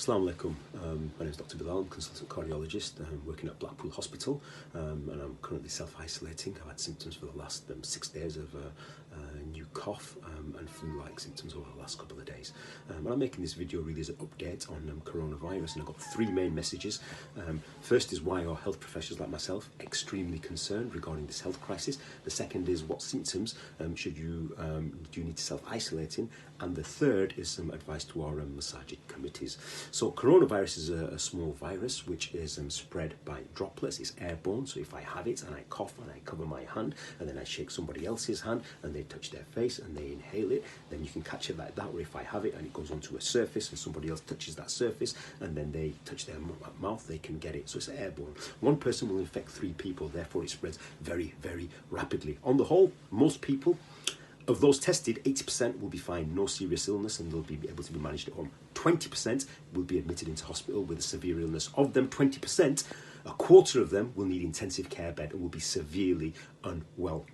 Assalamu alaikum. My name is Dr. Bilal, I'm a consultant cardiologist working at Blackpool Hospital, and I'm currently self-isolating. I've had symptoms for the last 6 days of new cough and flu-like symptoms over the last couple of days. And I'm making this video really as an update on coronavirus, and I've got three main messages. First is why are health professionals like myself extremely concerned regarding this health crisis. The second is what symptoms do you need to self-isolate in, and the third is some advice to our masajid committees. So coronavirus is a small virus which is spread by droplets. It's airborne, so if I have it and I cough and I cover my hand and then I shake somebody else's hand and they touch their face and they inhale it, then you can catch it like that. Or if I have it and it goes onto a surface and somebody else touches that surface and then they touch their mouth, they can get it. So it's airborne. One person will infect 3 people, therefore it spreads very, very rapidly. On the whole, most people, of those tested, 80% will be fine, no serious illness, and they'll be able to be managed at home. 20% will be admitted into hospital with a severe illness. Of them 20%, a quarter of them will need intensive care bed and will be severely unwell.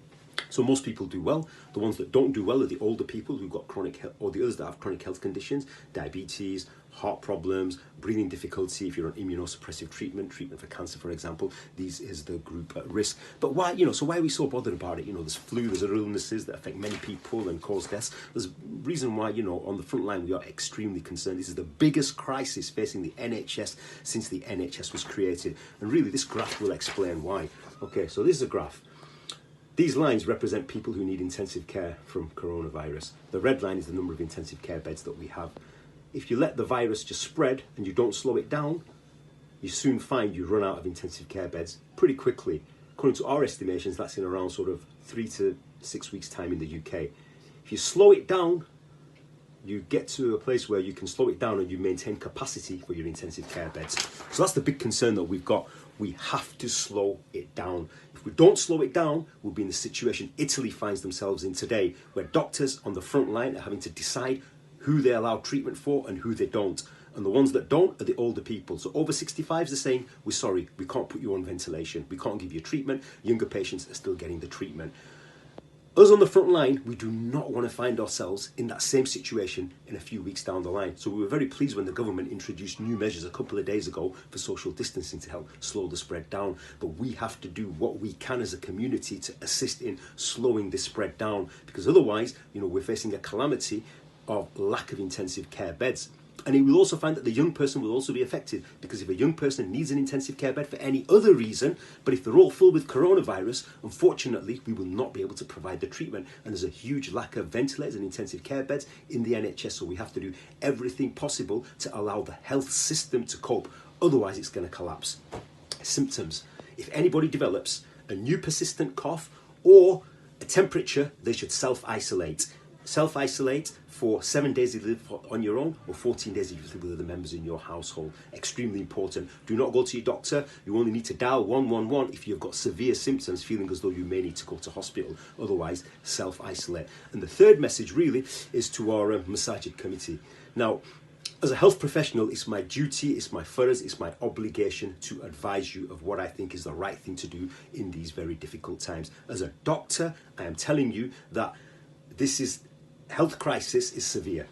So most people do well. The ones that don't do well are the older people who've got chronic health, or the others that have chronic health conditions, diabetes, heart problems, breathing difficulty. If you're on immunosuppressive treatment for cancer, for example, these is the group at risk. But why, so why are we so bothered about it? There's flu, there's other illnesses that affect many people and cause deaths. There's a reason why, on the front line, we are extremely concerned. This is the biggest crisis facing the NHS since the NHS was created. And really, this graph will explain why. Okay, so this is a graph. These lines represent people who need intensive care from coronavirus. The red line is the number of intensive care beds that we have. If you let the virus just spread and you don't slow it down, you soon find you run out of intensive care beds pretty quickly. According to our estimations, that's in around sort of 3 to 6 weeks' time in the UK. If you slow it down, you get to a place where you can slow it down and you maintain capacity for your intensive care beds. So that's the big concern that we've got. We have to slow it down. If we don't slow it down, we'll be in the situation Italy finds themselves in today, where doctors on the front line are having to decide who they allow treatment for and who they don't. And the ones that don't are the older people. So over 65s are saying, we're sorry, we can't put you on ventilation. We can't give you treatment. Younger patients are still getting the treatment. Us on the front line, we do not want to find ourselves in that same situation in a few weeks down the line. So we were very pleased when the government introduced new measures a couple of days ago for social distancing to help slow the spread down. But we have to do what we can as a community to assist in slowing this spread down, because otherwise, we're facing a calamity of lack of intensive care beds. And you will also find that the young person will also be affected, because if a young person needs an intensive care bed for any other reason, but if they're all full with coronavirus, unfortunately, we will not be able to provide the treatment. And there's a huge lack of ventilators and intensive care beds in the NHS, so we have to do everything possible to allow the health system to cope. Otherwise, it's going to collapse. Symptoms. If anybody develops a new persistent cough or a temperature, they should self-isolate. Self-isolate for 7 days if you live on your own, or 14 days if you live with other members in your household. Extremely important. Do not go to your doctor. You only need to dial 111 if you've got severe symptoms, feeling as though you may need to go to hospital. Otherwise, self-isolate. And the third message really is to our masajid committee. Now, as a health professional, it's my duty, it's my furz, it's my obligation to advise you of what I think is the right thing to do in these very difficult times. As a doctor, I am telling you that this health crisis is severe.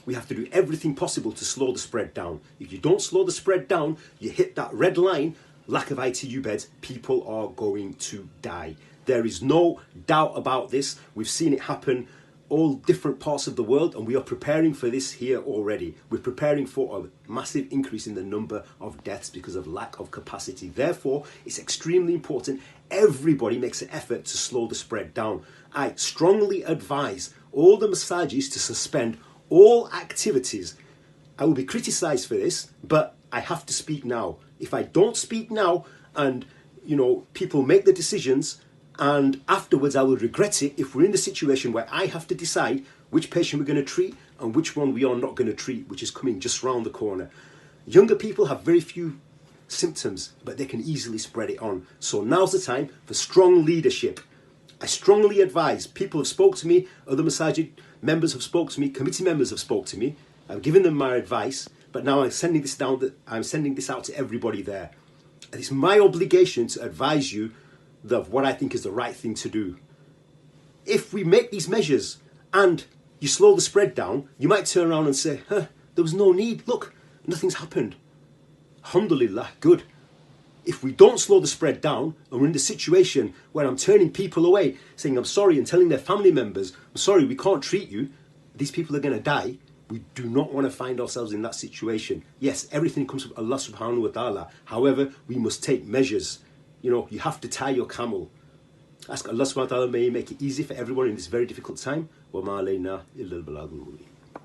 We have to do everything possible to slow the spread down. If you don't slow the spread down, you hit that red line, lack of ITU beds, people are going to die. There is no doubt about this. We've seen it happen all different parts of the world, and we are preparing for this here already. We're preparing for a massive increase in the number of deaths because of lack of capacity. Therefore, it's extremely important everybody makes an effort to slow the spread down. I strongly advise all the masajis to suspend all activities. I will be criticised for this, but I have to speak now. If I don't speak now and, people make the decisions, and afterwards I will regret it if we're in the situation where I have to decide which patient we're going to treat and which one we are not going to treat, which is coming just round the corner. Younger people have very few symptoms, but they can easily spread it on. So now's the time for strong leadership. I strongly advise, people have spoke to me, other masajid members have spoke to me, committee members have spoke to me. I've given them my advice, but now I'm sending this out to everybody there. And it's my obligation to advise you of what I think is the right thing to do. If we make these measures and you slow the spread down, you might turn around and say, there was no need. Look, Nothing's happened. Alhamdulillah, good. If we don't slow the spread down, and we're in the situation where I'm turning people away, saying I'm sorry, and telling their family members, I'm sorry, we can't treat you, these people are going to die. We do not want to find ourselves in that situation. Yes, everything comes from Allah subhanahu wa ta'ala. However, we must take measures. You know, you have to tie your camel. Ask Allah subhanahu wa ta'ala, may He make it easy for everyone in this very difficult time. وَمَا عَلَيْنَا إِلَّا الْبَلَاغُ الْمُبِينُ.